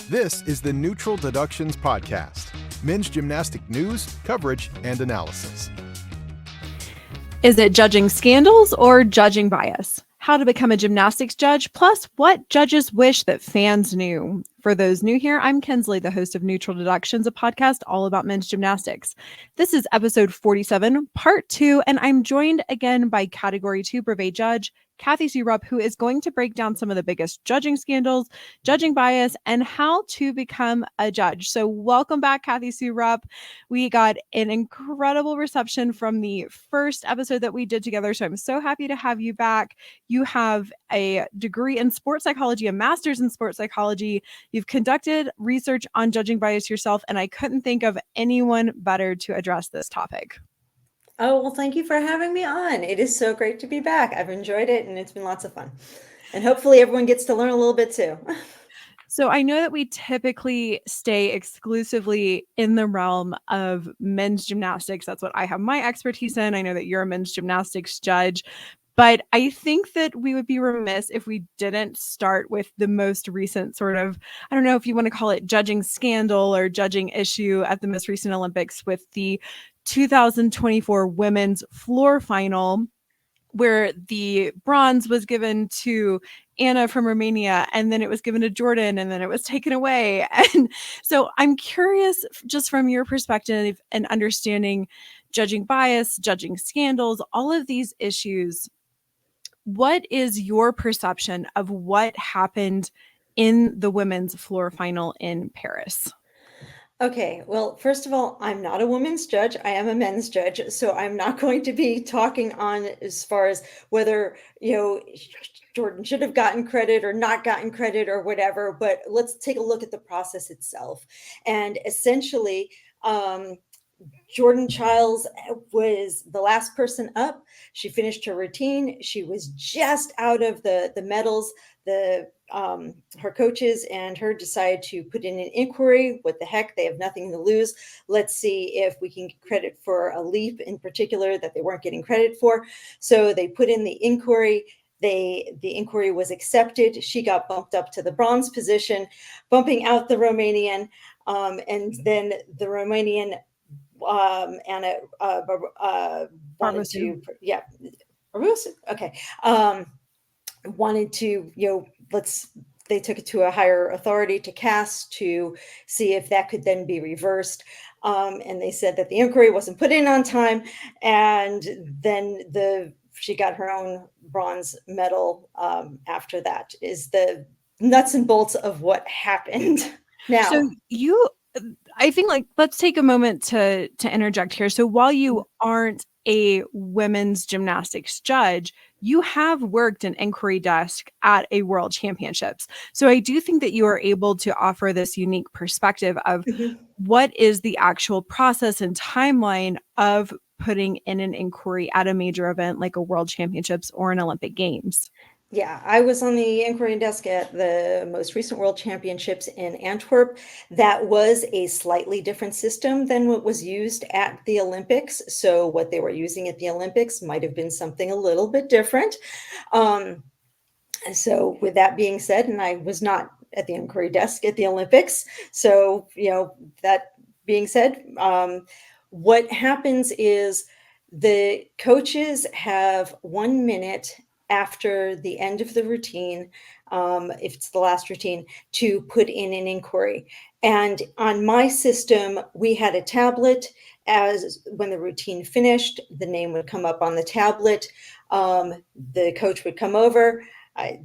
This is the Neutral Deductions podcast, men's gymnastic news, coverage, and analysis. Is it judging scandals or judging bias? How to become a gymnastics judge, plus what judges wish that fans knew. For those new here, I'm Kensley, the host of Neutral Deductions, a podcast all about men's gymnastics. This is episode 47, part 2, and I'm joined again by Category 2 Brevet Judge, Kathi-Sue Rupp, who is going to break down some of the biggest judging scandals, judging bias, and how to become a judge. So welcome back, Kathi-Sue Rupp. We got an incredible reception from the first episode that we did together, so I'm so happy to have you back. You have a degree in sports psychology, a master's in sports psychology. You've conducted research on judging bias yourself, and I couldn't think of anyone better to address this topic. Oh, well, thank you for having me on. It is so great to be back. I've enjoyed it, and it's been lots of fun. And hopefully everyone gets to learn a little bit too. So I know that we typically stay exclusively in the realm of men's gymnastics. That's what I have my expertise in. I know that you're a men's gymnastics judge, but I think that we would be remiss if we didn't start with the most recent sort of, I don't know if you want to call it judging scandal or judging issue at the most recent Olympics with the 2024 women's floor final, where the bronze was given to Anna from Romania, and then it was given to Jordan, and then it was taken away. And so I'm curious, just from your perspective and understanding judging bias, judging scandals, all of these issues, what is your perception of what happened in the women's floor final in Paris? Okay, well, first of all, I'm not a women's judge. I am a men's judge. So I'm not going to be talking on as far as whether, Jordan should have gotten credit or not gotten credit or whatever. But let's take a look at the process itself. And essentially, Jordan Childs was the last person up. She finished her routine. She was just out of the medals. Her coaches and her decided to put in an inquiry. What the heck? They have nothing to lose. Let's see if we can get credit for a leap in particular that they weren't getting credit for. So they put in the inquiry. The inquiry was accepted. She got bumped up to the bronze position, bumping out the Romanian, and then the Romanian Anna wanted to, wanted to, they took it to a higher authority, to CAS, to see if that could then be reversed. And they said that the inquiry wasn't put in on time. And then she got her own bronze medal after that. Is the nuts and bolts of what happened. Now, so I think let's take a moment to interject here. So while you aren't a women's gymnastics judge, you have worked an inquiry desk at a world championships. So I do think that you are able to offer this unique perspective of what is the actual process and timeline of putting in an inquiry at a major event like a world championships or an Olympic Games. Yeah, I was on the inquiry desk at the most recent World Championships in Antwerp. That was a slightly different system than what was used at the Olympics. So what they were using at the Olympics might have been something a little bit different. So with that being said, and I was not at the inquiry desk at the Olympics. So, that being said, what happens is the coaches have 1 minute after the end of the routine, if it's the last routine, to put in an inquiry. And on my system, we had a tablet. As when the routine finished, the name would come up on the tablet. The coach would come over.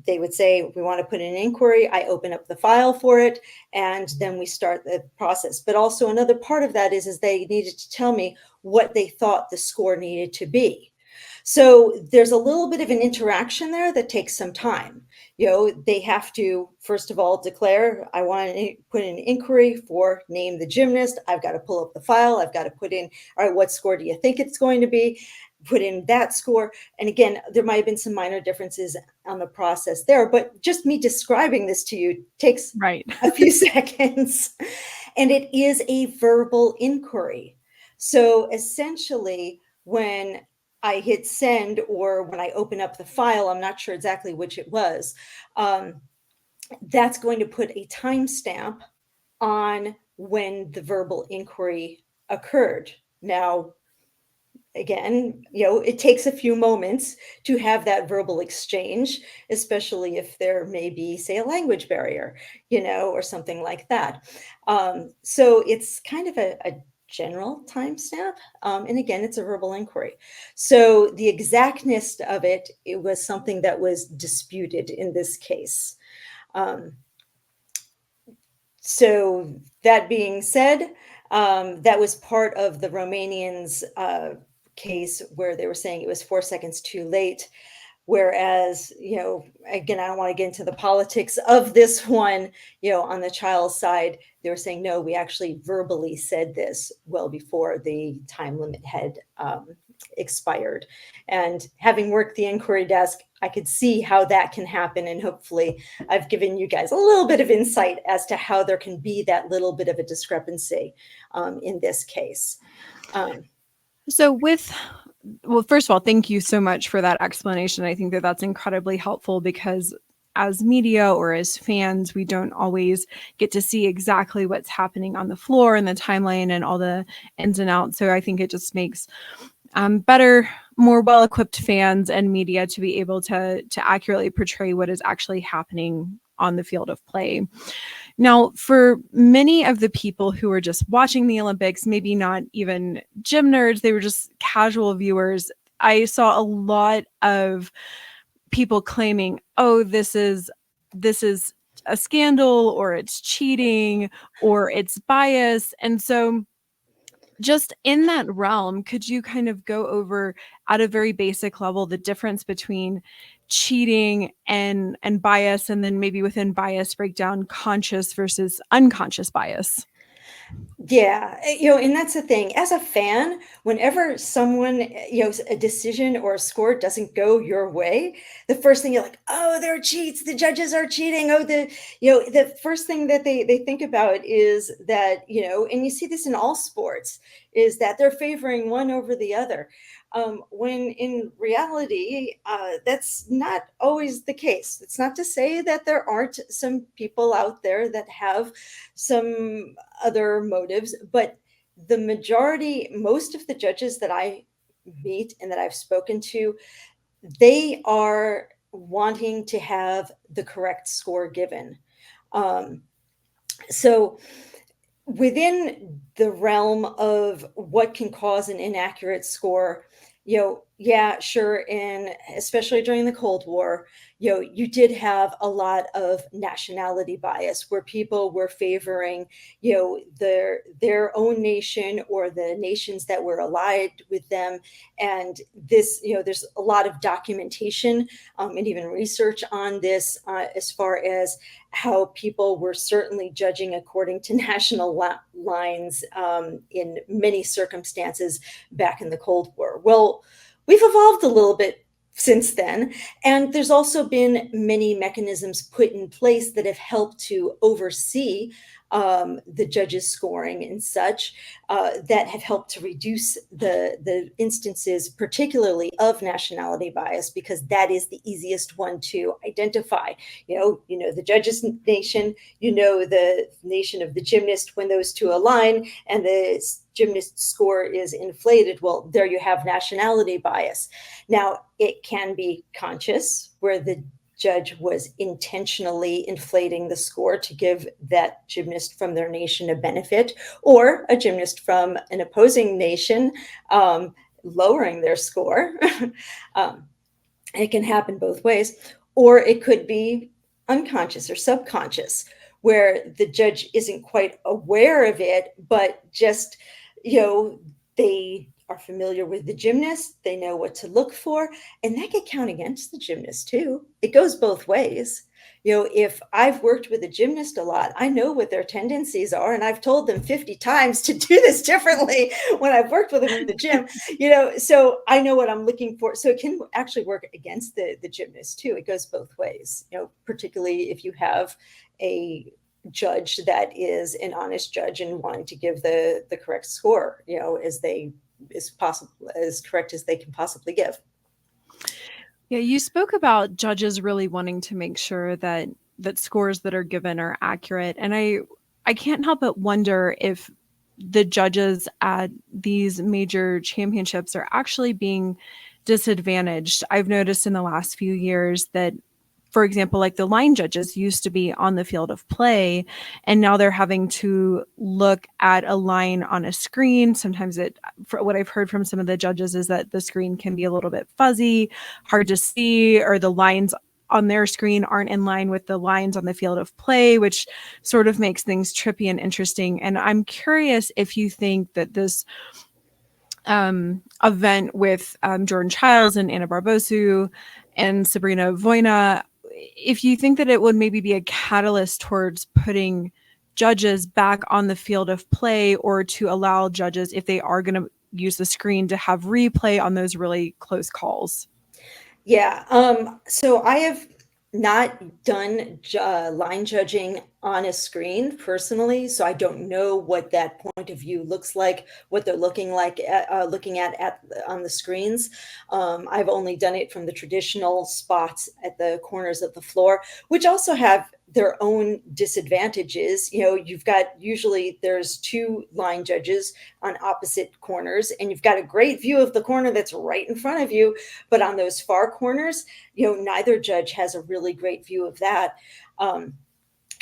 They would say, we want to put in an inquiry. I open up the file for it, and then we start the process. But also another part of that is they needed to tell me what they thought the score needed to be. So there's a little bit of an interaction there that takes some time. They have to, first of all, declare, I want to put in an inquiry for name the gymnast. I've got to pull up the file. I've got to put in, all right, what score do you think it's going to be? Put in that score. And again, there might have been some minor differences on the process there, but just me describing this to you takes a few seconds. And it is a verbal inquiry. So essentially, when I hit send, or when I open up the file, I'm not sure exactly which it was, that's going to put a timestamp on when the verbal inquiry occurred. Now, again, it takes a few moments to have that verbal exchange, especially if there may be, say, a language barrier, or something like that. So it's kind of a general timestamp. And again, it's a verbal inquiry. So the exactness of it was something that was disputed in this case. So that being said, that was part of the Romanians' case where they were saying it was 4 seconds too late. Whereas, again, I don't want to get into the politics of this one, on the child's side, they were saying, no, we actually verbally said this well before the time limit had expired. And having worked the inquiry desk, I could see how that can happen. And hopefully I've given you guys a little bit of insight as to how there can be that little bit of a discrepancy in this case. Well, first of all, thank you so much for that explanation. I think that that's incredibly helpful because as media or as fans, we don't always get to see exactly what's happening on the floor and the timeline and all the ins and outs. So I think it just makes better, more well-equipped fans and media to be able to accurately portray what is actually happening on the field of play. Now, for many of the people who are just watching the Olympics, maybe not even gym nerds, they were just casual viewers, I saw a lot of people claiming, oh, this is a scandal, or it's cheating, or it's bias. And so just in that realm, could you kind of go over at a very basic level the difference between cheating and bias, and then maybe within bias break down conscious versus unconscious bias? Yeah, and that's the thing. As a fan, whenever someone, a decision or a score doesn't go your way, the first thing you're like, oh, they're cheats. The judges are cheating. Oh, the first thing that they think about is that, and you see this in all sports, is that they're favoring one over the other. When in reality, that's not always the case. It's not to say that there aren't some people out there that have some other motives, but the majority, most of the judges that I meet and that I've spoken to, they are wanting to have the correct score given. So within the realm of what can cause an inaccurate score, yeah, sure. And especially during the Cold War, you did have a lot of nationality bias where people were favoring, their own nation or the nations that were allied with them. And this, there's a lot of documentation and even research on this as far as how people were certainly judging according to national lines in many circumstances back in the Cold War. Well, we've evolved a little bit since then, and there's also been many mechanisms put in place that have helped to oversee the judges' scoring and such that have helped to reduce the instances, particularly of nationality bias, because that is the easiest one to identify. The judges' nation, the nation of the gymnast when those two align, and the gymnast score is inflated. Well, there you have nationality bias. Now, it can be conscious, where the judge was intentionally inflating the score to give that gymnast from their nation a benefit, or a gymnast from an opposing nation lowering their score. It can happen both ways. Or it could be unconscious or subconscious, where the judge isn't quite aware of it, but just, they are familiar with the gymnast, they know what to look for, and that can count against the gymnast too. It goes both ways. If I've worked with a gymnast a lot, I know what their tendencies are, and I've told them 50 times to do this differently when I've worked with them in the gym, so I know what I'm looking for. So it can actually work against the gymnast too. It goes both ways, particularly if you have a judge that is an honest judge and wanting to give the correct score, as correct as they can possibly give. Yeah, you spoke about judges really wanting to make sure that scores that are given are accurate. And I can't help but wonder if the judges at these major championships are actually being disadvantaged. I've noticed in the last few years that, for example, like the line judges used to be on the field of play, and now they're having to look at a line on a screen. Sometimes for what I've heard from some of the judges is that the screen can be a little bit fuzzy, hard to see, or the lines on their screen aren't in line with the lines on the field of play, which sort of makes things trippy and interesting. And I'm curious if you think that this event with Jordan Childs and Anna Barbosu and Sabrina Voina, if you think that it would maybe be a catalyst towards putting judges back on the field of play, or to allow judges, if they are going to use the screen, to have replay on those really close calls. Yeah. So I have not done line judging on a screen personally, so I don't know what that point of view looks like, what they're looking at on the screens. I've only done it from the traditional spots at the corners of the floor, which also have their own disadvantages. You've got, usually there's two line judges on opposite corners, and you've got a great view of the corner that's right in front of you. But on those far corners, neither judge has a really great view of that.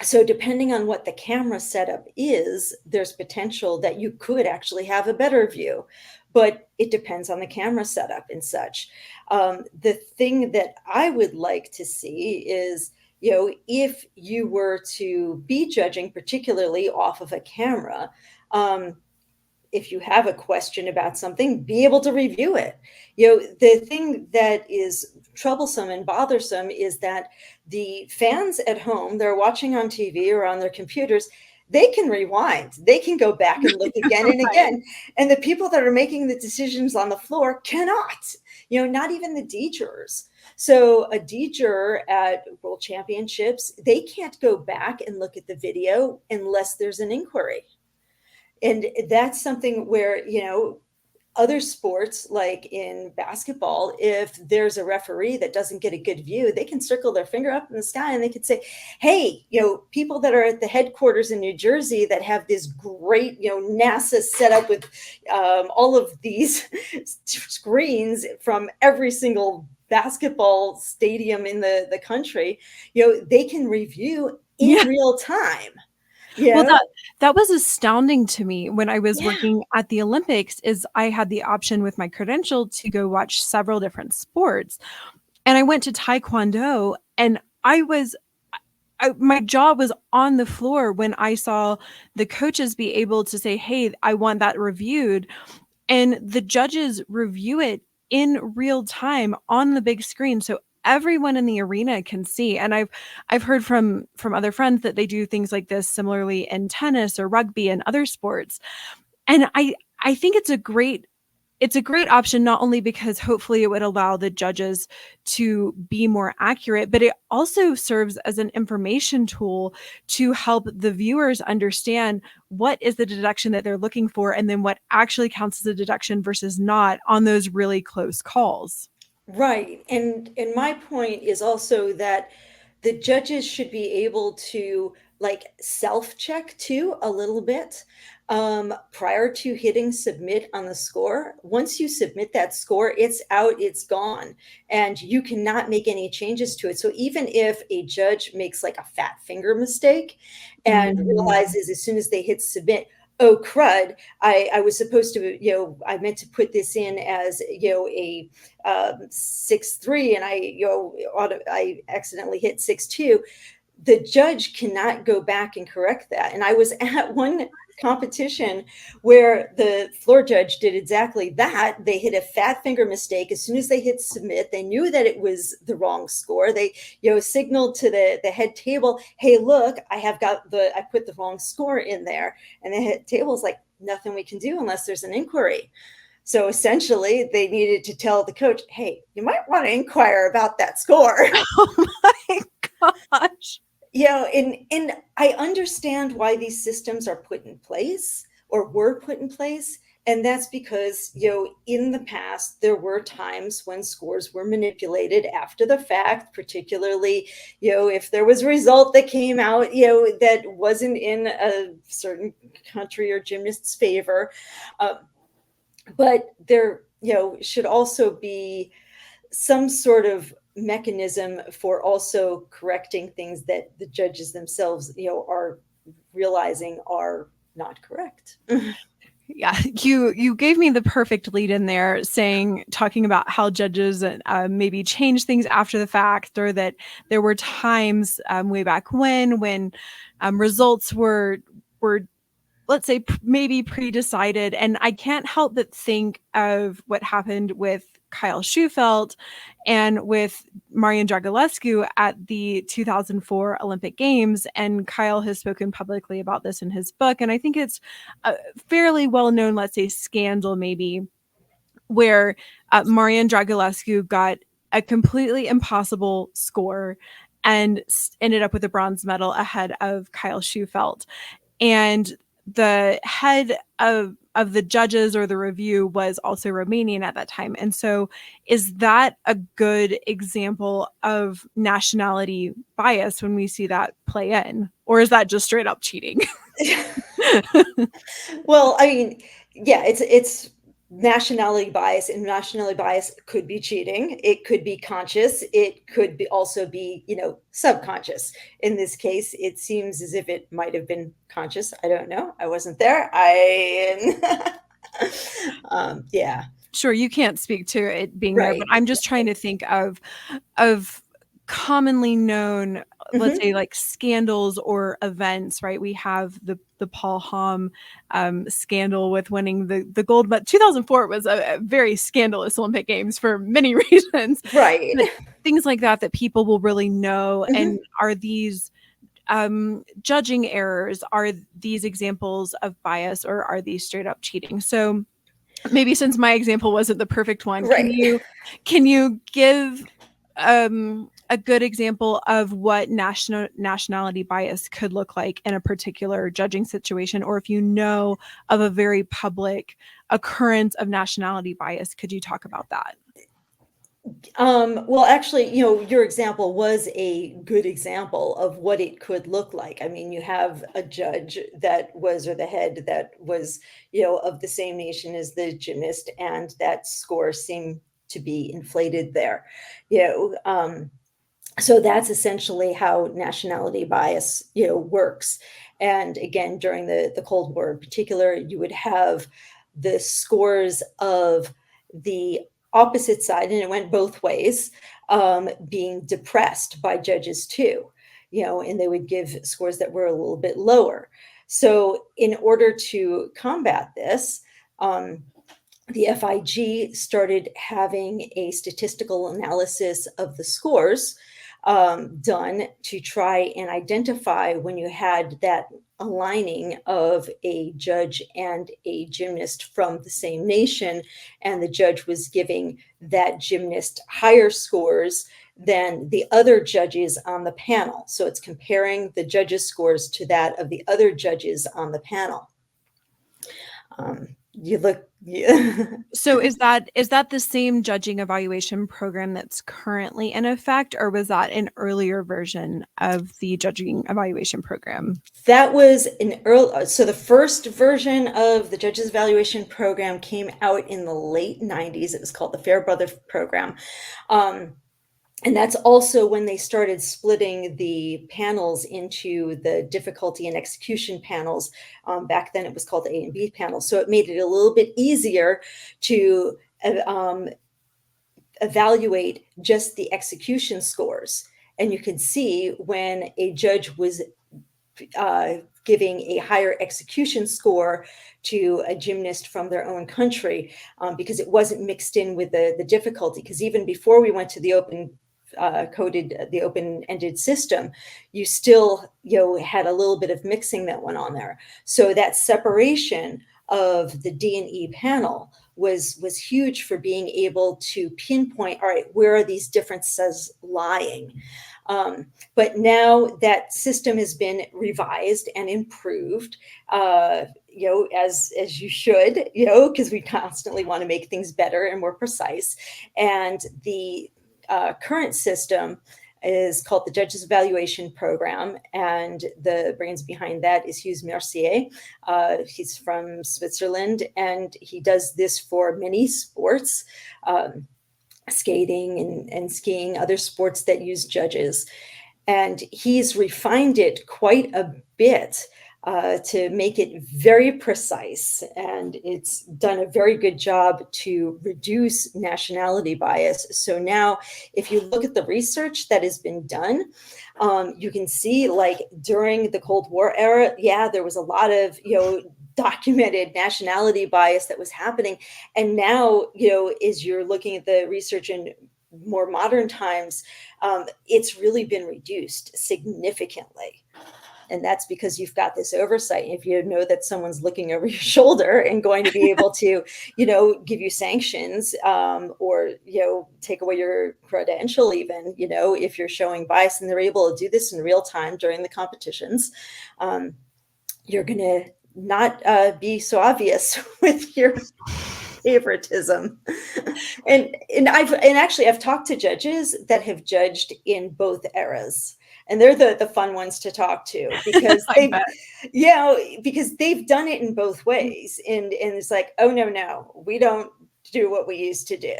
So depending on what the camera setup is, there's potential that you could actually have a better view, but it depends on the camera setup and such. The thing that I would like to see is, if you were to be judging, particularly off of a camera, if you have a question about something, be able to review it. The thing that is troublesome and bothersome is that the fans at home, they're watching on TV or on their computers, they can rewind, they can go back and look again and again. And the people that are making the decisions on the floor cannot, not even the D-jurors. So a D-juror at World Championships, they can't go back and look at the video unless there's an inquiry. And that's something where, other sports, like in basketball, if there's a referee that doesn't get a good view, they can circle their finger up in the sky and they could say, hey, people that are at the headquarters in New Jersey that have this great, NASA set up with all of these screens from every single basketball stadium in the country, they can review in real time. Well, that was astounding to me when I was working at the Olympics. Is I had the option with my credential to go watch several different sports, and I went to Taekwondo, and my jaw was on the floor when I saw the coaches be able to say, "Hey, I want that reviewed," and the judges review it in real time on the big screen, so everyone in the arena can see. And I've heard from other friends that they do things like this similarly in tennis or rugby and other sports. And I think it's a great option, not only because hopefully it would allow the judges to be more accurate, but it also serves as an information tool to help the viewers understand what is the deduction that they're looking for, and then what actually counts as a deduction versus not on those really close calls. Right. And my point is also that the judges should be able to self-check too a little bit prior to hitting submit on the score. Once you submit that score, it's out, it's gone, and you cannot make any changes to it. So even if a judge makes like a fat finger mistake and realizes as soon as they hit submit, oh crud, I was supposed to, I meant to put this in as, a 6-3, and I accidentally hit 6-2. The judge cannot go back and correct that. And I was at one competition where the floor judge did exactly that. They hit a fat finger mistake. As soon as they hit submit, they knew that it was the wrong score. They, signaled to the head table, hey, look, I put the wrong score in there. And the head table's like, nothing we can do unless there's an inquiry. So essentially, they needed to tell the coach, hey, you might want to inquire about that score. Oh my gosh. And I understand why these systems are put in place or were put in place. And that's because, in the past, there were times when scores were manipulated after the fact, particularly, if there was a result that came out, that wasn't in a certain country or gymnast's favor. But there, should also be some sort of mechanism for also correcting things that the judges themselves, are realizing are not correct. Yeah, you gave me the perfect lead in there, talking about how judges maybe change things after the fact, or that there were times way back when results were let's say maybe pre-decided. And I can't help but think of what happened with Kyle Schufelt and with Marian Dragulescu at the 2004 Olympic Games. And Kyle has spoken publicly about this in his book. And I think it's a fairly well-known, let's say, scandal maybe, where Marian Dragulescu got a completely impossible score and ended up with a bronze medal ahead of Kyle Schufelt. And the head of the judges or the review was also Romanian at that time. And so is that a good example of nationality bias when we see that play in? Or is that just straight up cheating? Well, I mean, yeah, it's nationality bias, and nationality bias could be cheating. It could be conscious. It could be also be, subconscious. In this case, it seems as if it might have been conscious. I don't know. I wasn't there. Yeah. Sure, you can't speak to it being there, Right. but I'm just trying to think of commonly known, let's say, like scandals or events, right? We have the Paul Hamm scandal with winning the gold, but 2004 was a very scandalous Olympic Games for many reasons. Right. But things like that people will really know. And are these judging errors, are these examples of bias, or are these straight up cheating? So maybe since my example wasn't the perfect one, Right. can you give a good example of what nationality bias could look like in a particular judging situation? Or if you know of a very public occurrence of nationality bias, could you talk about that? Well, actually, your example was a good example of what it could look like. I mean, you have a judge that was, or the head that was, of the same nation as the gymnast, and that score seemed to be inflated there. So that's essentially how nationality bias, works. And again, during the Cold War in particular, you would have the scores of the opposite side, and it went both ways, being depressed by judges too, and they would give scores that were a little bit lower. So in order to combat this, the FIG started having a statistical analysis of the scores done to try and identify when you had that aligning of a judge and a gymnast from the same nation, and the judge was giving that gymnast higher scores than the other judges on the panel. So it's comparing the judges' scores to that of the other judges on the panel. So is that the same judging evaluation program that's currently in effect, or was that an earlier version of the judging evaluation program? That was so the first version of the judges evaluation program came out in the late 90s. It was called the Fairbrother program. And that's also when they started splitting the panels into the difficulty and execution panels. Back then it was called the A and B panel. So it made it a little bit easier to evaluate just the execution scores. And you could see when a judge was giving a higher execution score to a gymnast from their own country, because it wasn't mixed in with the difficulty. Because even before we went to the the open-ended system, you still had a little bit of mixing that went on there. So that separation of the D and E panel was huge for being able to pinpoint, all right, where are these differences lying? But now that system has been revised and improved, as you should, because we constantly want to make things better and more precise. And the current system is called the Judges Evaluation Program, and the brains behind that is Hughes Mercier. He's from Switzerland, and he does this for many sports, skating and skiing, other sports that use judges. And he's refined it quite a bit to make it very precise. And it's done a very good job to reduce nationality bias. So now, if you look at the research that has been done, you can see, like, during the Cold War era, there was a lot of, documented nationality bias that was happening. And now, as you're looking at the research in more modern times, it's really been reduced significantly. And that's because you've got this oversight. If you know that someone's looking over your shoulder and going to be able to, give you sanctions, or, take away your credential even, if you're showing bias, and they're able to do this in real time during the competitions, you're going to not be so obvious with your favoritism. And I've talked to judges that have judged in both eras, and they're the fun ones to talk to, because because they've done it in both ways. And it's like, oh no, we don't do what we used to do.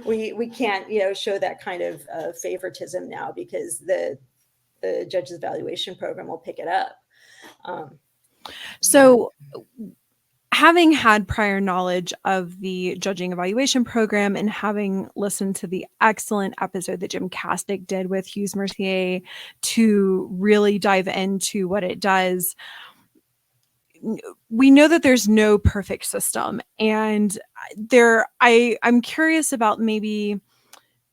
We can't, show that kind of favoritism now, because the Judges Evaluation Program will pick it up. So having had prior knowledge of the judging evaluation program, and having listened to the excellent episode that Gymnastics did with Hughes Mercier to really dive into what it does, we know that there's no perfect system. And I'm curious about maybe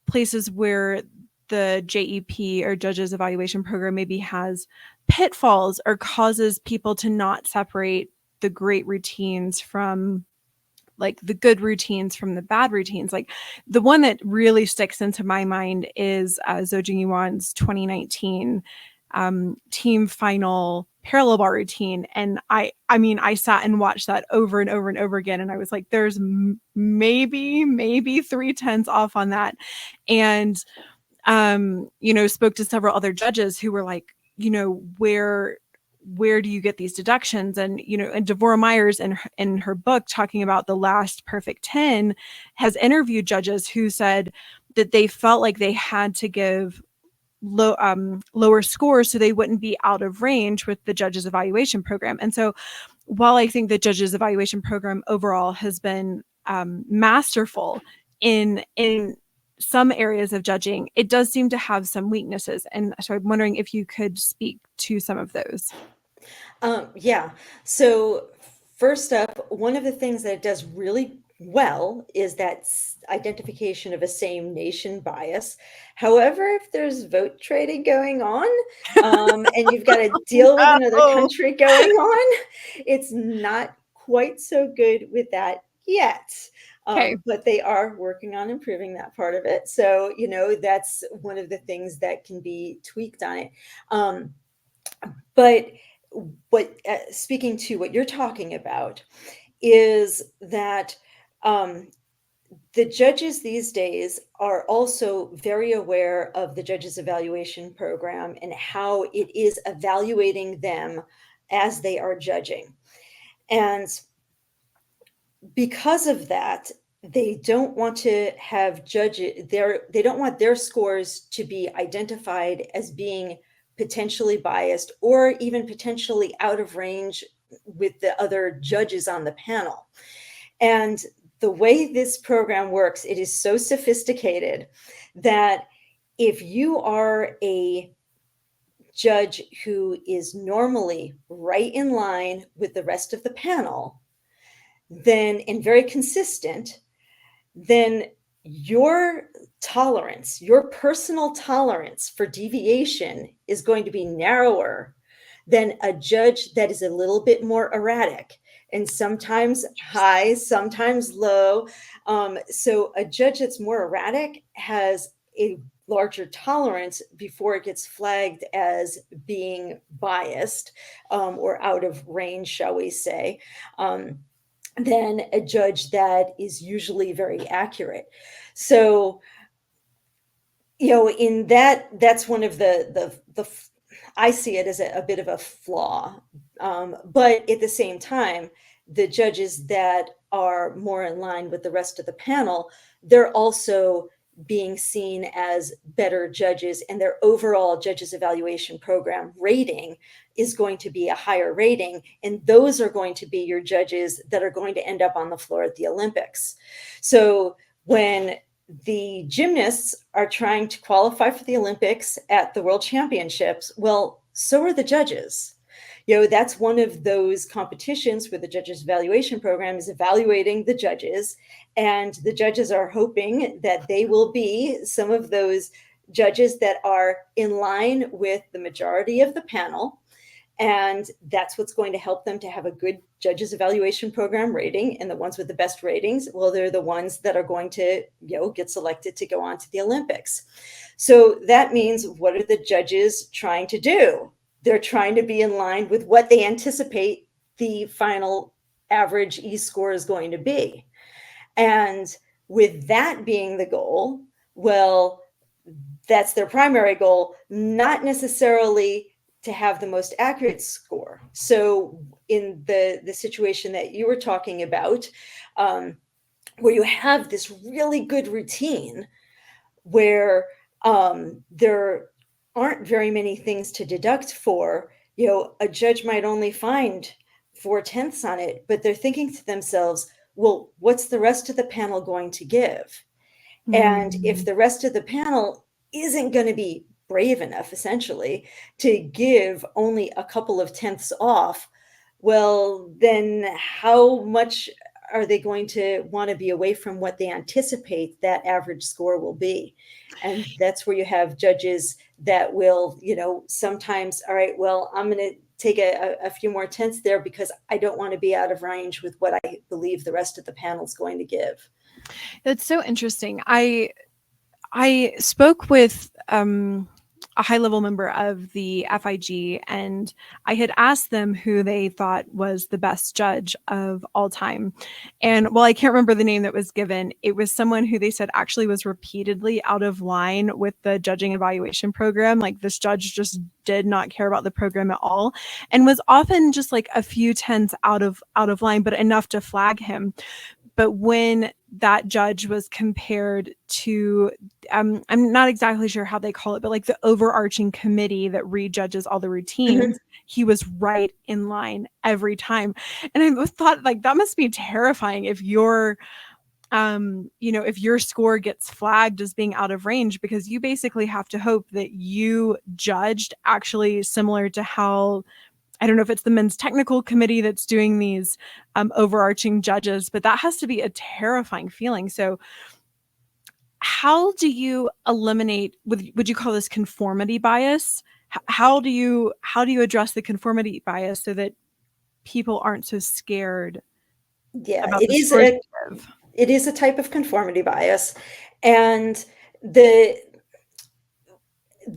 places where the JEP, or Judges Evaluation Program, maybe has pitfalls or causes people to not separate the great routines from, like, the good routines from the bad routines. Like, the one that really sticks into my mind is Zojing Yuan's 2019 team final parallel bar routine. And I sat and watched that over and over and over again, and I was like, there's maybe 3/10 off on that. And spoke to several other judges who were like, where do you get these deductions? And, and Devorah Myers in her book, talking about the last perfect 10, has interviewed judges who said that they felt like they had to give lower scores so they wouldn't be out of range with the Judges Evaluation Program. And so while I think the Judges Evaluation Program overall has been masterful in some areas of judging, it does seem to have some weaknesses. And so I'm wondering if you could speak to some of those. So first up, one of the things that it does really well is that identification of a same nation bias. However, if there's vote trading going on, and you've got to deal with another country going on, it's not quite so good with that yet. Okay. But they are working on improving that part of it. So, that's one of the things that can be tweaked on it. But speaking to what you're talking about, is that the judges these days are also very aware of the Judges Evaluation Program and how it is evaluating them as they are judging. And because of that, they don't want to have they don't want their scores to be identified as being potentially biased, or even potentially out of range with the other judges on the panel. And the way this program works, it is so sophisticated that if you are a judge who is normally right in line with the rest of the panel, then, and very consistent, then your tolerance, your personal tolerance for deviation is going to be narrower than a judge that is a little bit more erratic, and sometimes high, sometimes low. So a judge that's more erratic has a larger tolerance before it gets flagged as being biased or out of range, shall we say, than a judge that is usually very accurate. So, in that's one of the I see it as a bit of a flaw. But at the same time, the judges that are more in line with the rest of the panel, they're also being seen as better judges, and their overall judges evaluation program rating is going to be a higher rating. And those are going to be your judges that are going to end up on the floor at the Olympics. So when the gymnasts are trying to qualify for the Olympics at the World Championships, well, so are the judges. That's one of those competitions where the judges evaluation program is evaluating the judges, and the judges are hoping that they will be some of those judges that are in line with the majority of the panel. And that's what's going to help them to have a good judges evaluation program rating. And the ones with the best ratings, well, they're the ones that are going to, get selected to go on to the Olympics. So that means, what are the judges trying to do? They're trying to be in line with what they anticipate the final average E-score is going to be. And with that being the goal, well, that's their primary goal, not necessarily to have the most accurate score. So in the situation that you were talking about, where you have this really good routine where there aren't very many things to deduct for, a judge might only find 4/10 on it, but they're thinking to themselves, well, what's the rest of the panel going to give? And if the rest of the panel isn't going to be brave enough, essentially, to give only a couple of tenths off, well, then how much are they going to want to be away from what they anticipate that average score will be? And that's where you have judges that will, sometimes, all right, well, I'm going to take a few more tenths there because I don't want to be out of range with what I believe the rest of the panel is going to give. That's so interesting. I spoke with a high-level member of the FIG, and I had asked them who they thought was the best judge of all time. And while I can't remember the name that was given, it was someone who they said actually was repeatedly out of line with the judging evaluation program. Like, this judge just did not care about the program at all, and was often just like a few tenths out of line, but enough to flag him. But when that judge was compared to, I'm not exactly sure how they call it, but like the overarching committee that rejudges all the routines, he was right in line every time. And I thought, like, that must be terrifying if you're, if your score gets flagged as being out of range, because you basically have to hope that you judged actually similar to how, I don't know if it's the men's technical committee that's doing these overarching judges, but that has to be a terrifying feeling. So how do you eliminate, would you call this conformity bias? How do you address the conformity bias so that people aren't so scared? Yeah, about it is a type of conformity bias. And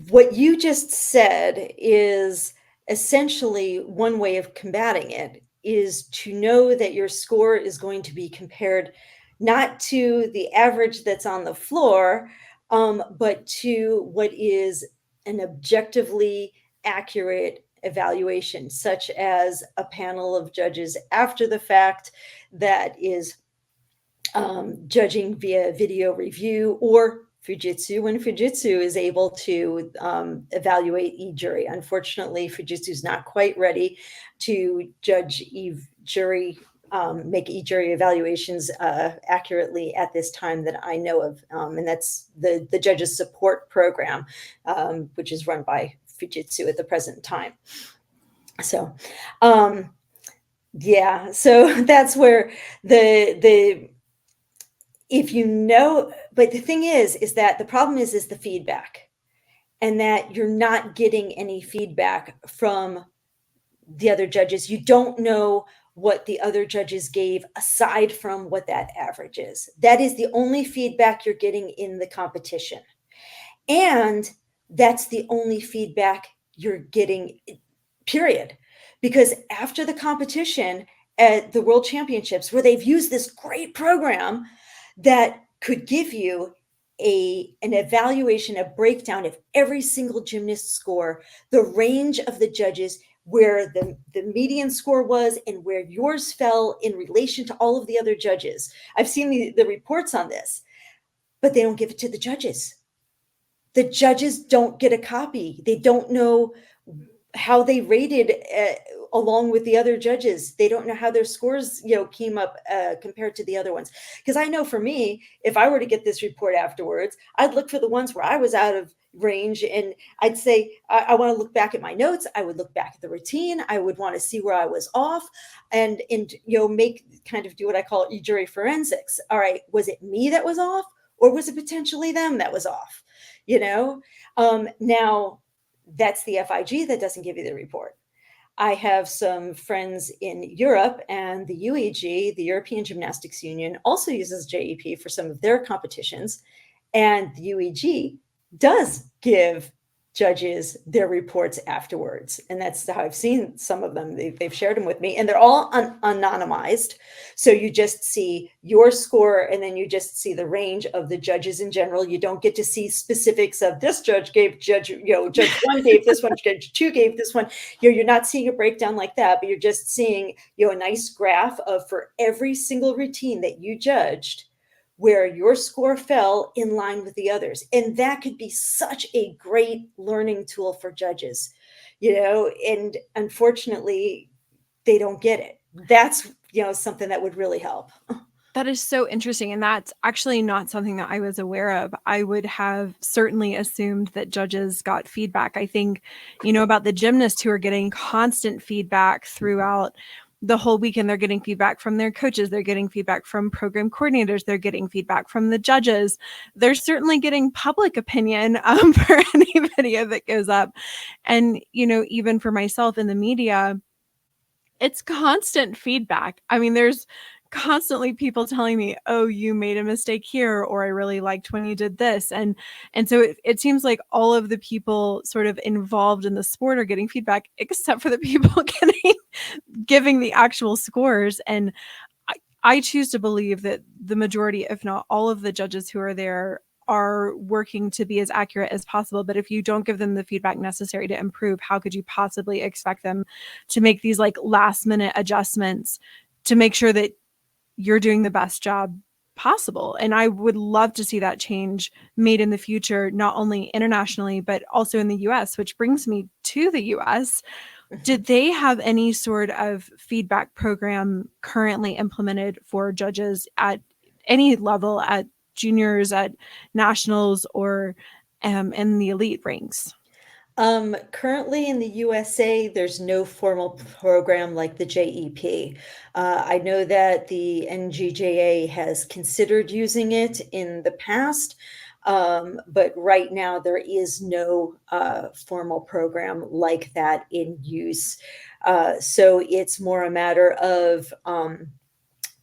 what you just said is essentially one way of combating it, is to know that your score is going to be compared not to the average that's on the floor, but to what is an objectively accurate evaluation, such as a panel of judges after the fact that is judging via video review, or Fujitsu when Fujitsu is able to evaluate e-jury. Unfortunately, Fujitsu is not quite ready to judge e-jury, make e-jury evaluations accurately at this time that I know of. And that's the Judges Support Program, which is run by Fujitsu at the present time. So, yeah, so that's where if you know, but the thing is that the problem is the feedback, and that you're not getting any feedback from the other judges. You don't know what the other judges gave aside from what that average is. That is the only feedback you're getting in the competition. And that's the only feedback you're getting, period. Because after the competition at the World Championships, where they've used this great program that could give you an evaluation, a breakdown of every single gymnast score, the range of the judges, where the median score was and where yours fell in relation to all of the other judges. I've seen the reports on this, but they don't give it to the judges. The judges don't get a copy. They don't know how they rated along with the other judges. They don't know how their scores, came up compared to the other ones. Because I know for me, if I were to get this report afterwards, I'd look for the ones where I was out of range, and I'd say, I want to look back at my notes. I would look back at the routine. I would want to see where I was off, and do what I call jury forensics. All right, was it me that was off, or was it potentially them that was off? Now that's the FIG that doesn't give you the report. I have some friends in Europe, and the UEG, the European Gymnastics Union, also uses JEP for some of their competitions. And the UEG does give judges their reports afterwards. And that's how I've seen some of them. They've shared them with me, and they're all anonymized. So you just see your score, and then you just see the range of the judges in general. You don't get to see specifics of this judge gave judge one gave this one, judge two gave this one. You're not seeing a breakdown like that, but you're just seeing, a nice graph of, for every single routine that you judged, where your score fell in line with the others. And that could be such a great learning tool for judges, and unfortunately they don't get it. That's, something that would really help. That is so interesting. And that's actually not something that I was aware of. I would have certainly assumed that judges got feedback. I think, about the gymnasts who are getting constant feedback throughout the whole weekend. They're getting feedback from their coaches. They're getting feedback from program coordinators. They're getting feedback from the judges. They're certainly getting public opinion for any video that goes up. And, even for myself in the media, it's constant feedback. I mean, there's constantly people telling me, oh, you made a mistake here, or I really liked when you did this. And so it seems like all of the people sort of involved in the sport are getting feedback, except for the people giving the actual scores. And I choose to believe that the majority, if not all of the judges who are there, are working to be as accurate as possible. But if you don't give them the feedback necessary to improve, how could you possibly expect them to make these last minute adjustments to make sure that you're doing the best job possible? And I would love to see that change made in the future, not only internationally, but also in the US, which brings me to the US. Did they have any sort of feedback program currently implemented for judges at any level, at juniors, at nationals, or in the elite ranks? Currently in the USA, there's no formal program like the JEP. I know that the NGJA has considered using it in the past, but right now there is no formal program like that in use. So it's more a matter of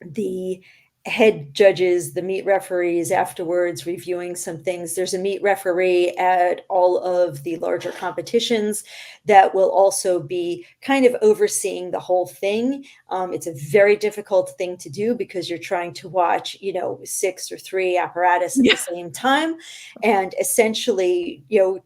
the head judges, the meet referees afterwards reviewing some things. There's a meet referee at all of the larger competitions that will also be kind of overseeing the whole thing. It's a very difficult thing to do because you're trying to watch, 6 or 3 apparatus at the same time, and essentially,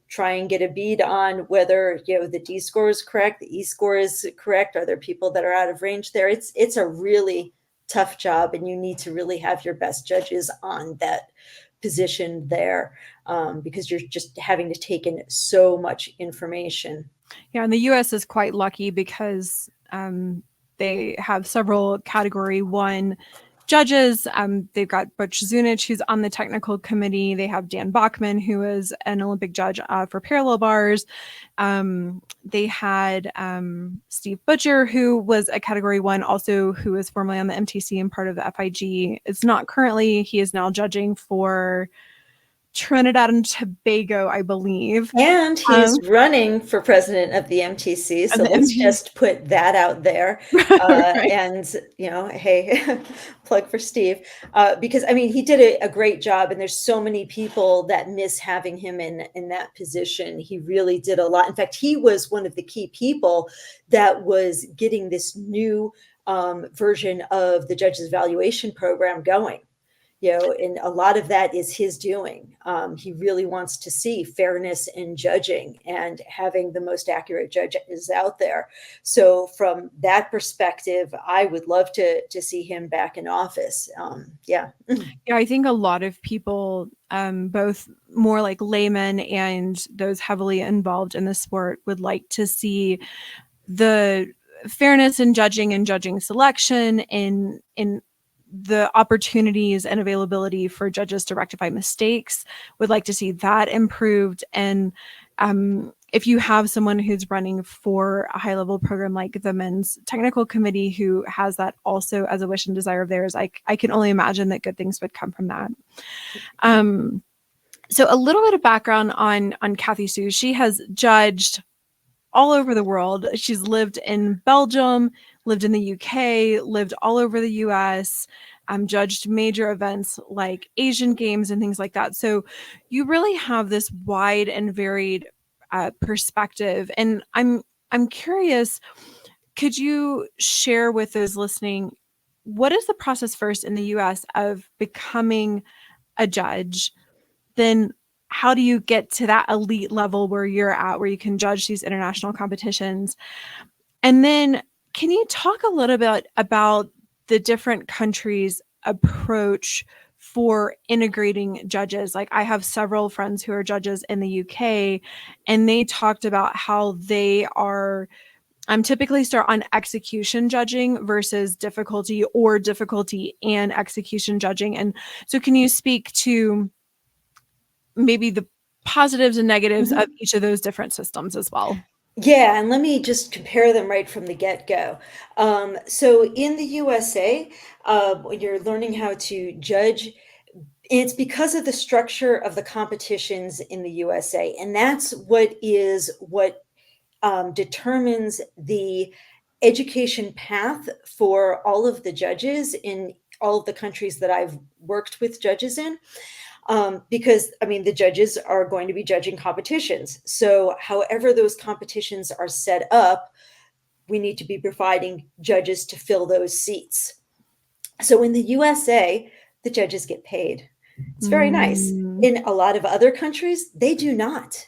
try and get a bead on whether, the D score is correct, the E score is correct. Are there people that are out of range there? It's a really tough job, and you need to really have your best judges on that position there, because you're just having to take in so much information. Yeah, and the US is quite lucky because they have several Category 1 judges. They've got Butch Zunich, who's on the technical committee. They have Dan Bachman, who is an Olympic judge for parallel bars. They had Steve Butcher, who was a Category 1, also who was formerly on the MTC and part of the FIG. It's not currently. He is now judging for Trinidad and Tobago, I believe. And he's running for president of the MTC. So let's just put that out there. Right. And, hey, plug for Steve. Because, I mean, he did a great job. And there's so many people that miss having him in that position. He really did a lot. In fact, he was one of the key people that was getting this new version of the judges evaluation program going. And a lot of that is his doing. He really wants to see fairness in judging and having the most accurate judges out there. So from that perspective, I would love to see him back in office. Yeah, I think a lot of people, both more like laymen and those heavily involved in the sport, would like to see the fairness in judging and judging selection in the opportunities and availability for judges to rectify mistakes. Would like to see that improved. And if you have someone who's running for a high-level program like the men's technical committee who has that also as a wish and desire of theirs, I can only imagine that good things would come from that. So a little bit of background on Kathi-Sue. She has judged all over the world. She's lived in Belgium, lived in the UK, lived all over the US, judged major events like Asian Games and things like that. So you really have this wide and varied perspective. And I'm curious, could you share with those listening, what is the process first in the US of becoming a judge? Then how do you get to that elite level where you're at, where you can judge these international competitions? And then can you talk a little bit about the different countries' approach for integrating judges? Like, I have several friends who are judges in the UK, and they talked about how they are typically start on execution judging versus difficulty, or difficulty and execution judging. And so can you speak to maybe the positives and negatives of each of those different systems as well? Yeah, and let me just compare them right from the get-go. So in the USA, when you're learning how to judge, it's because of the structure of the competitions in the USA, and that's what determines the education path for all of the judges in all of the countries that I've worked with judges in. Because, I mean, the judges are going to be judging competitions. So however those competitions are set up, we need to be providing judges to fill those seats. So in the USA, the judges get paid. It's very nice. In a lot of other countries, they do not.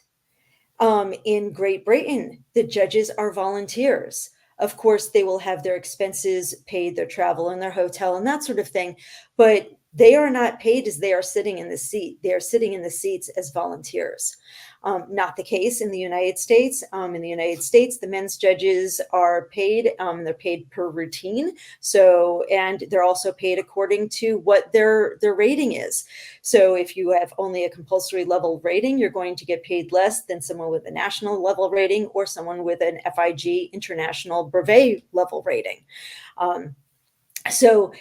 In Great Britain, the judges are volunteers. Of course, they will have their expenses paid, their travel and their hotel and that sort of thing. But they are not paid as they are sitting in the seat. They are sitting in the seats as volunteers. Not the case in the United States. In the United States, the men's judges are paid. They're paid per routine. So, and they're also paid according to what their rating is. So if you have only a compulsory level rating, you're going to get paid less than someone with a national level rating or someone with an FIG international brevet level rating. So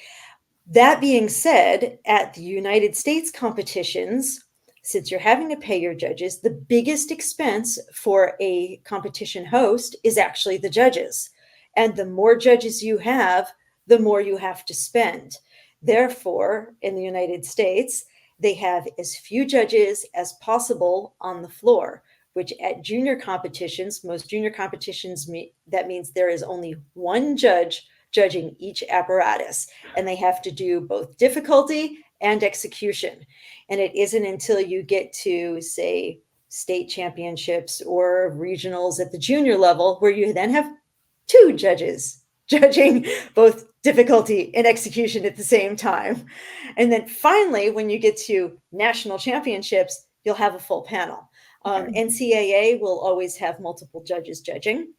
that being said, at the United States competitions, since you're having to pay your judges, the biggest expense for a competition host is actually the judges. And the more judges you have, the more you have to spend. Therefore, in the United States, they have as few judges as possible on the floor, which at junior competitions, most junior competitions, that means there is only one judge judging each apparatus, and they have to do both difficulty and execution. And it isn't until you get to, say, state championships or regionals at the junior level where you then have two judges judging both difficulty and execution at the same time. And then finally, when you get to national championships, you'll have a full panel. NCAA will always have multiple judges judging.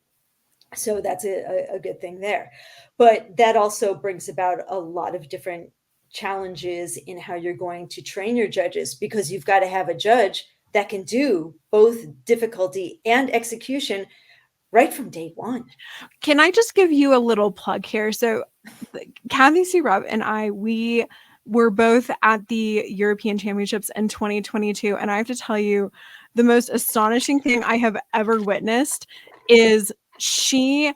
So that's a good thing there. But that also brings about a lot of different challenges in how you're going to train your judges, because you've got to have a judge that can do both difficulty and execution right from day one. Can I just give you a little plug here? So Kathi-Sue Rupp and I, we were both at the European Championships in 2022. And I have to tell you, the most astonishing thing I have ever witnessed is she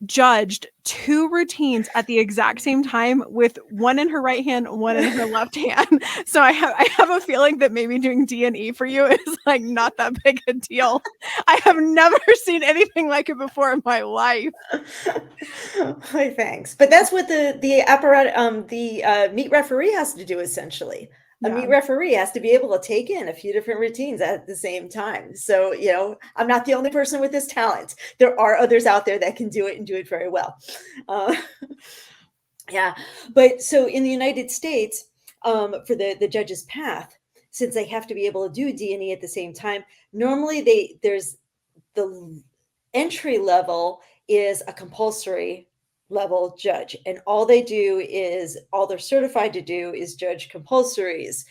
judged 2 routines at the exact same time, with one in her right hand, one in her left hand. So I have a feeling that maybe doing D&E for you is like not that big a deal. I have never seen anything like it before in my life. Hi, thanks. But that's what the apparatus, the meet referee has to do essentially. A meet referee has to be able to take in a few different routines at the same time. So, I'm not the only person with this talent. There are others out there that can do it and do it very well. Yeah. But so in the United States, for the judge's path, since they have to be able to do D&E at the same time, normally there's the entry level is a compulsory level judge, and all they're certified to do is judge compulsories,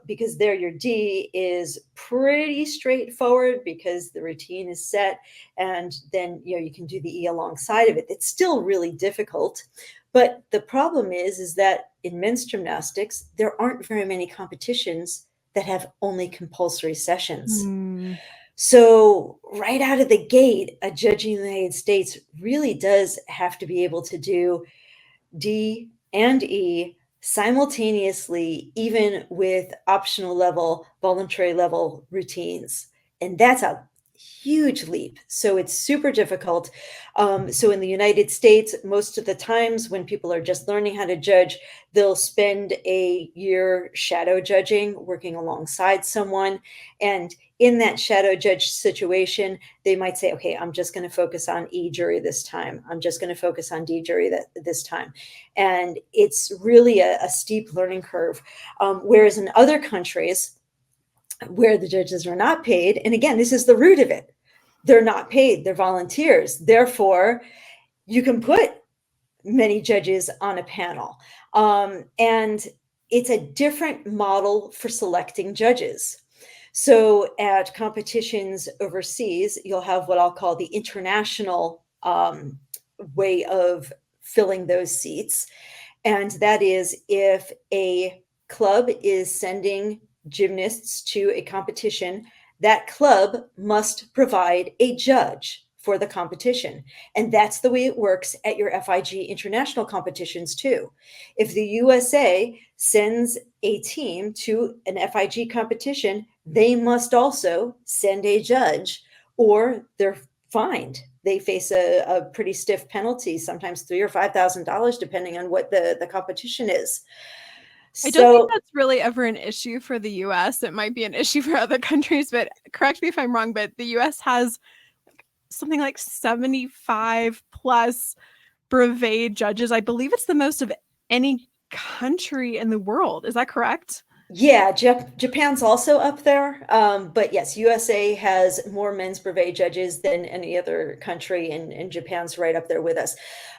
because there your D is pretty straightforward because the routine is set, and then you can do the E alongside of it. It's still really difficult, but the problem is that in men's gymnastics there aren't very many competitions that have only compulsory sessions. So right out of the gate, a judge in the United States really does have to be able to do D and E simultaneously, even with optional level, voluntary level routines. And that's a huge leap. So it's super difficult. So in the United States, most of the times when people are just learning how to judge, they'll spend a year shadow judging, working alongside someone. And in that shadow judge situation, they might say, okay, I'm just going to focus on E jury this time. I'm just going to focus on D jury this time. And it's really a steep learning curve. Whereas in other countries, where the judges are not paid, and again, this is the root of it, they're not paid, they're volunteers. Therefore, you can put many judges on a panel. And it's a different model for selecting judges. So at competitions overseas, you'll have what I'll call the international way of filling those seats. And that is, if a club is sending gymnasts to a competition, that club must provide a judge for the competition. And that's the way it works at your FIG international competitions too. If the USA sends a team to an FIG competition, they must also send a judge, or they're fined. They face a pretty stiff penalty, sometimes $3,000 or $5,000, depending on what the competition is. I don't think that's really ever an issue for the US. It might be an issue for other countries, but correct me if I'm wrong, but the US has something like 75 plus brevet judges. I believe it's the most of any country in the world. Is that correct? Yeah, Japan's also up there. But yes, USA has more men's brevet judges than any other country, and Japan's right up there with us.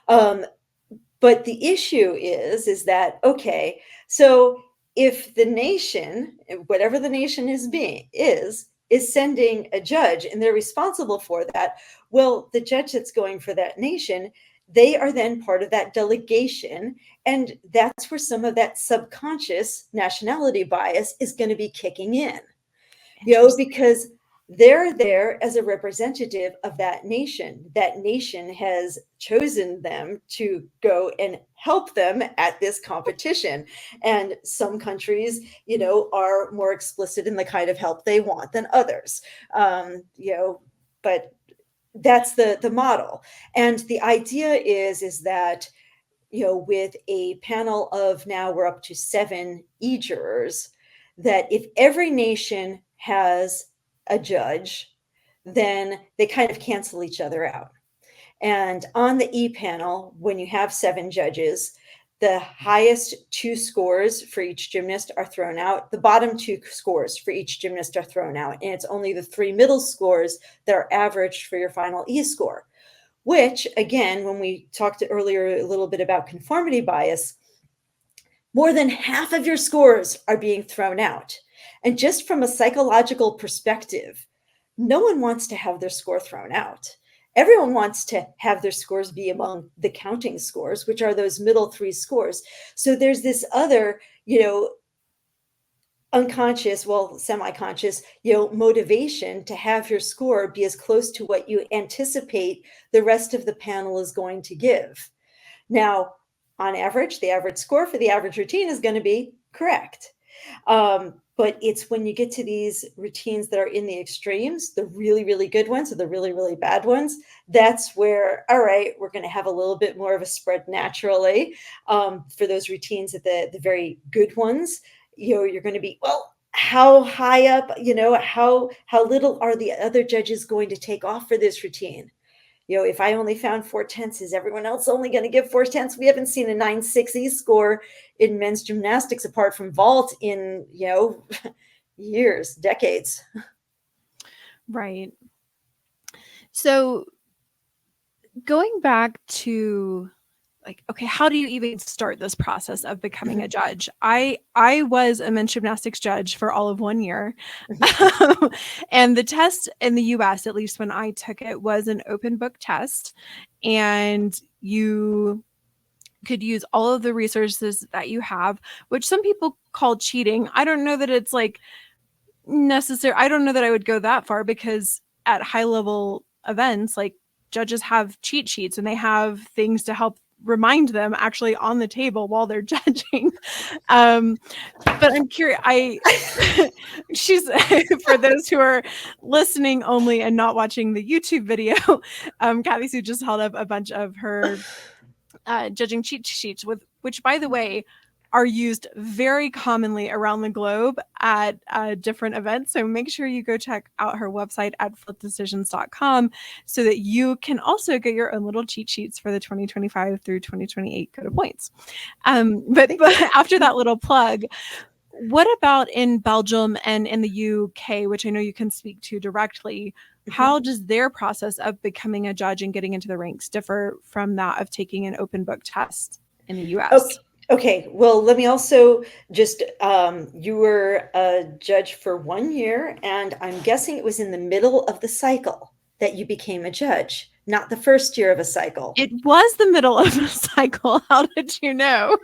But the issue is that, okay, so if the nation, whatever the nation is sending a judge and they're responsible for that, well, the judge that's going for that nation, they are then part of that delegation. And that's where some of that subconscious nationality bias is going to be kicking in, because they're there as a representative of that nation. That nation has chosen them to go and help them at this competition. And some countries, are more explicit in the kind of help they want than others. But that's the model. And the idea is that, with a panel of, now we're up to 7 E-jurors, that if every nation has a judge, then they kind of cancel each other out. And on the E panel, when you have 7 judges, the highest 2 scores for each gymnast are thrown out. The bottom 2 scores for each gymnast are thrown out. And it's only the 3 middle scores that are averaged for your final E score, which, again, when we talked earlier a little bit about conformity bias, more than half of your scores are being thrown out. And just from a psychological perspective, no one wants to have their score thrown out. everyone wants to have their scores be among the counting scores, which are those middle three scores. So there's this other, unconscious, well, semi-conscious, motivation to have your score be as close to what you anticipate the rest of the panel is going to give. Now, on average, the average score for the average routine is going to be correct. But it's when you get to these routines that are in the extremes, the really, really good ones or the really, really bad ones, that's where, all right, we're going to have a little bit more of a spread naturally. For those routines at the very good ones, you're going to be, well, how high up, how little are the other judges going to take off for this routine? If I only found 4/10, is everyone else only going to give 4/10? We haven't seen a 9.6 score in men's gymnastics apart from vault in, years, decades. Right. So going back to like, okay, how do you even start this process of becoming a judge? I was a men's gymnastics judge for all of 1 year. And the test in the US, at least when I took it, was an open book test. And you could use all of the resources that you have, which some people call cheating. I don't know that it's like necessary. I don't know that I would go that far, because at high level events, like, judges have cheat sheets and they have things to help remind them actually on the table while they're judging. But I'm curious, she's for those who are listening only and not watching the YouTube video, Kathi-Sue just held up a bunch of her judging cheat sheets, which, by the way, are used very commonly around the globe at different events. So make sure you go check out her website at flipdecisions.com so that you can also get your own little cheat sheets for the 2025 through 2028 Code of Points. But after that little plug, what about in Belgium and in the UK, which I know you can speak to directly? How does their process of becoming a judge and getting into the ranks differ from that of taking an open book test in the US? Okay, well, let me also just, you were a judge for 1 year, and I'm guessing it was in the middle of the cycle that you became a judge, not the first year of a cycle. It was the middle of the cycle. How did you know?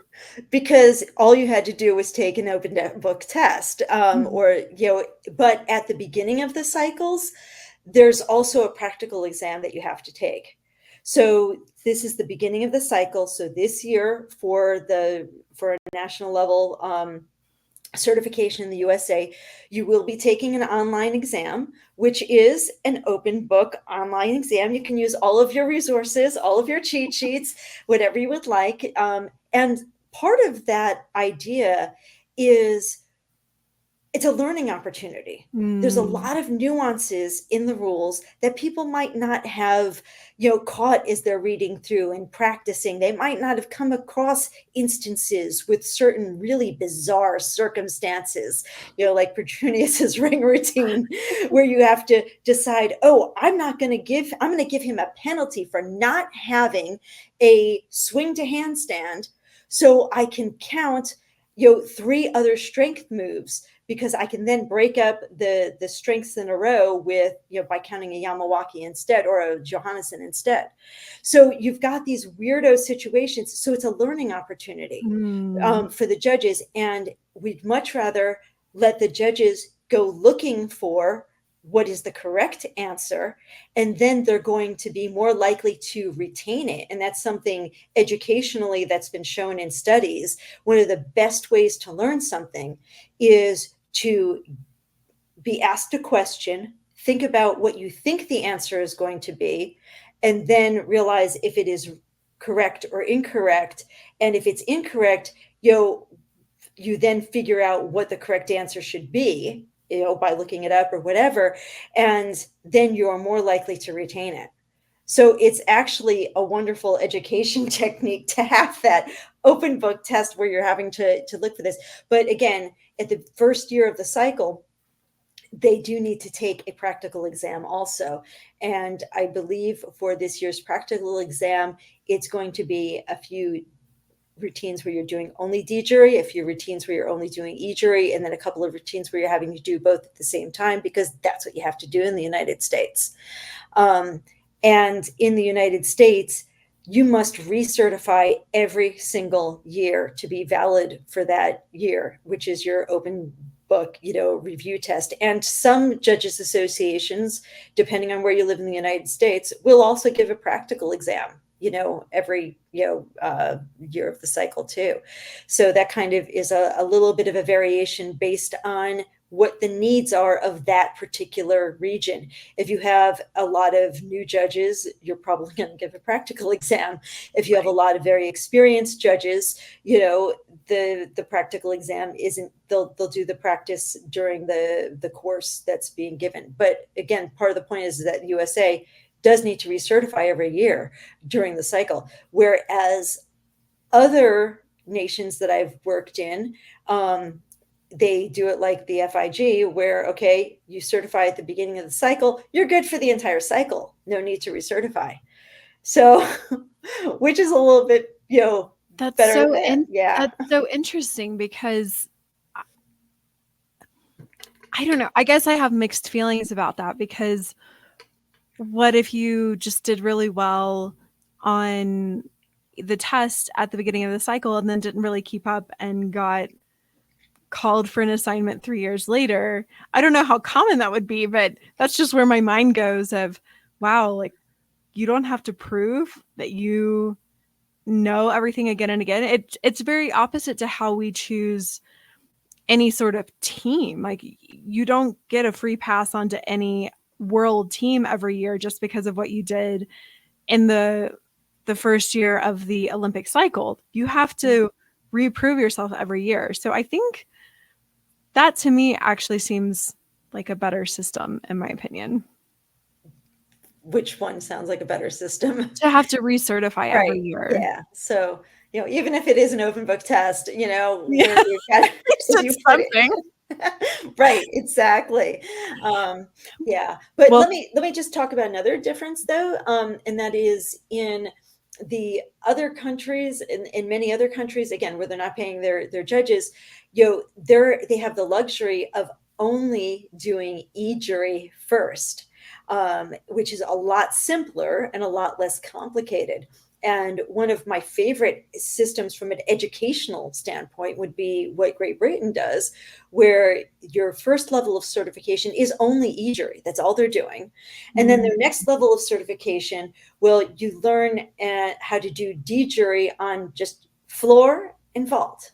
Because all you had to do was take an open book test, but at the beginning of the cycles, there's also a practical exam that you have to take. So this is the beginning of the cycle. So this year for a national level certification in the USA, you will be taking an online exam, which is an open book online exam. You can use all of your resources, all of your cheat sheets, whatever you would like. And part of that idea is it's a learning opportunity. There's a lot of nuances in the rules that people might not have, caught as they're reading through and practicing. They might not have come across instances with certain really bizarre circumstances, like Petronius's ring routine, where you have to decide, I'm going to give him a penalty for not having a swing to handstand, so I can count, 3 other strength moves, because I can then break up the strengths in a row with, by counting a Yamawaki instead or a Johannesson instead. So you've got these weirdo situations. So it's a learning opportunity for the judges. And we'd much rather let the judges go looking for what is the correct answer, and then they're going to be more likely to retain it. And that's something educationally that's been shown in studies. One of the best ways to learn something is to be asked a question, think about what you think the answer is going to be, and then realize if it is correct or incorrect. And if it's incorrect, you then figure out what the correct answer should be, by looking it up or whatever, and then you're more likely to retain it. So it's actually a wonderful education technique to have that open book test where you're having to look for this. But again, at the first year of the cycle, they do need to take a practical exam also. And I believe for this year's practical exam, it's going to be a few routines where you're doing only D jury, a few routines where you're only doing E jury, and then a couple of routines where you're having to do both at the same time, because that's what you have to do in the United States. And in the United States, you must recertify every single year to be valid for that year, which is your open book, review test. And some judges associations, depending on where you live in the United States, will also give a practical exam, every, year of the cycle too. So that kind of is a little bit of a variation based on what the needs are of that particular region. If you have a lot of new judges, you're probably going to give a practical exam. If you have a lot of very experienced judges, the practical exam isn't, they'll do the practice during the course that's being given. But again, part of the point is that USA does need to recertify every year during the cycle, whereas other nations that I've worked in, they do it like the FIG, where, okay, you certify at the beginning of the cycle, you're good for the entire cycle. No need to recertify. So, which is a little bit, That's better so than, yeah. That's so interesting because I don't know. I guess I have mixed feelings about that, because what if you just did really well on the test at the beginning of the cycle and then didn't really keep up and got called for an assignment 3 years later? I don't know how common that would be, but that's just where my mind goes of, wow, like, you don't have to prove that you know everything again and again. It's very opposite to how we choose any sort of team. Like, you don't get a free pass onto any world team every year just because of what you did in the first year of the Olympic cycle. You have to reprove yourself every year. So I think that, to me, actually seems like a better system, in my opinion. Which one sounds like a better system? To have to recertify every Right. year. Yeah. So, even if it is an open book test, Yeah. where you've got, It's something. right, exactly. Yeah. But Well, let me just talk about another difference though. And that is in the other countries, in many other countries, again, where they're not paying their judges, they have the luxury of only doing e-jury first, which is a lot simpler and a lot less complicated. And one of my favorite systems from an educational standpoint would be what Great Britain does, where your first level of certification is only e-jury. That's all they're doing. And then their next level of certification, well, you learn how to do D-jury on just floor and vault.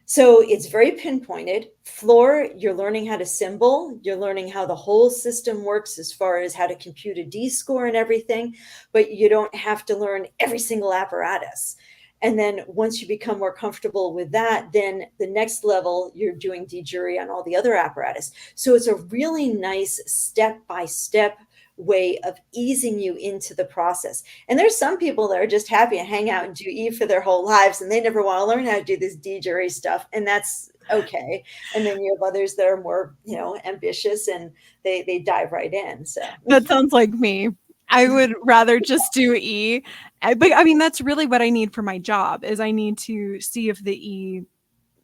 So it's very pinpointed. Floor, you're learning how to symbol, you're learning how the whole system works as far as how to compute a D score and everything, but you don't have to learn every single apparatus. And then once you become more comfortable with that, then the next level, you're doing D-jury on all the other apparatus. So it's a really nice step-by-step way of easing you into the process. And there's some people that are just happy to hang out and do E for their whole lives, and they never want to learn how to do this D-jury stuff, and that's okay. And then you have others that are more, ambitious, and they dive right in. So that sounds like me. I would rather just do E. But I mean, that's really what I need for my job, is I need to see if the E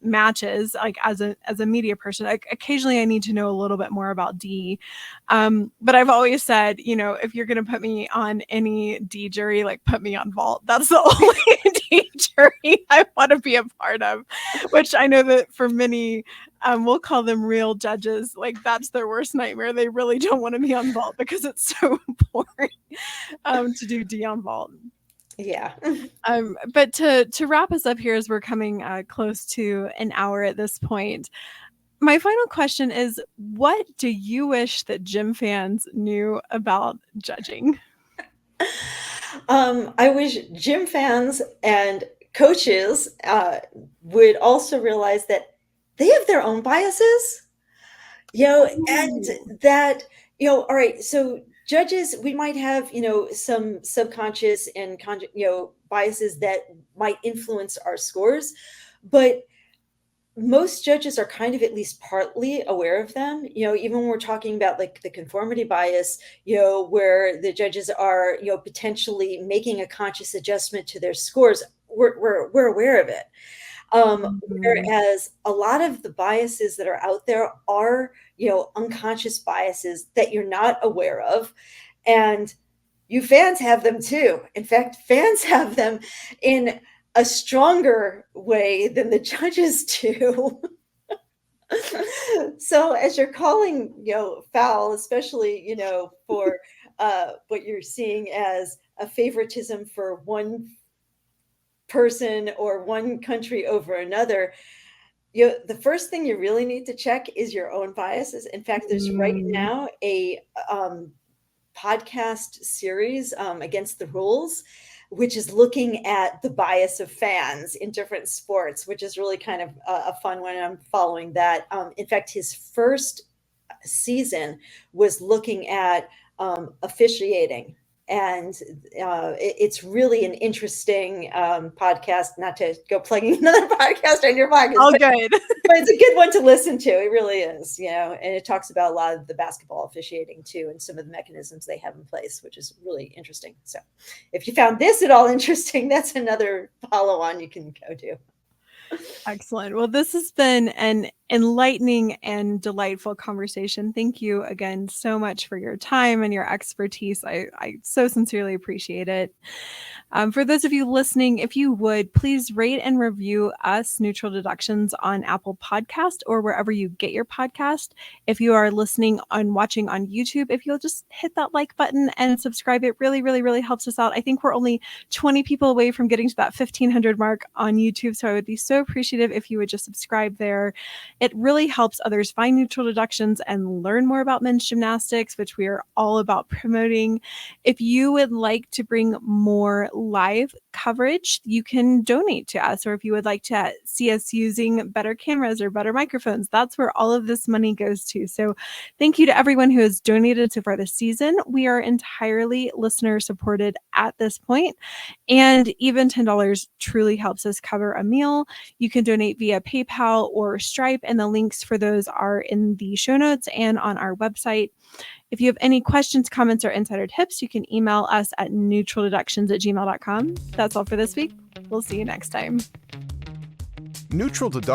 matches, like, as a media person. Like, occasionally I need to know a little bit more about D. But I've always said, if you're going to put me on any D jury, like, put me on vault. That's the only D jury I want to be a part of, which I know that for many, we'll call them real judges, like, that's their worst nightmare. They really don't want to be on vault because it's so boring to do D on vault. yeah. But to wrap us up here, as we're coming close to an hour at this point, my final question is, what do you wish that gym fans knew about judging? I wish gym fans and coaches would also realize that they have their own biases, and that, all right, so judges, we might have, some subconscious and biases that might influence our scores, but most judges are kind of at least partly aware of them, even when we're talking about like the conformity bias, where the judges are, potentially making a conscious adjustment to their scores. We're aware of it. Whereas a lot of the biases that are out there are, unconscious biases that you're not aware of. And you fans have them too. In fact, fans have them in a stronger way than the judges do. So as you're calling, foul, especially, for what you're seeing as a favoritism for one person or one country over another, the first thing you really need to check is your own biases. In fact, there's right now a podcast series, Against the Rules, which is looking at the bias of fans in different sports, which is really kind of a fun one. I'm following that. In fact, his first season was looking at officiating. And it's really an interesting podcast, not to go plugging another podcast on your podcast. All good. But it's a good one to listen to. It really is, and it talks about a lot of the basketball officiating too, and some of the mechanisms they have in place, which is really interesting. So if you found this at all interesting, that's another follow on you can go to. Excellent. Well, this has been an enlightening and delightful conversation. Thank you again so much for your time and your expertise. I so sincerely appreciate it. For those of you listening, if you would, please rate and review us, Neutral Deductions, on Apple Podcast or wherever you get your podcast. If you are listening and watching on YouTube, if you'll just hit that like button and subscribe, it really, really, really helps us out. I think we're only 20 people away from getting to that 1,500 mark on YouTube, so I would be so appreciative if you would just subscribe there. It really helps others find Neutral Deductions and learn more about men's gymnastics, which we are all about promoting. If you would like to bring more live coverage, you can donate to us, or if you would like to see us using better cameras or better microphones, that's where all of this money goes to. So thank you to everyone who has donated so far this season. We are entirely listener supported at this point, and even $10 truly helps us cover a meal. You can donate via PayPal or Stripe, and the links for those are in the show notes and on our website. If you have any questions, comments, or insider tips, you can email us at neutraldeductions@gmail.com. That's all for this week. We'll see you next time. Neutral Deductions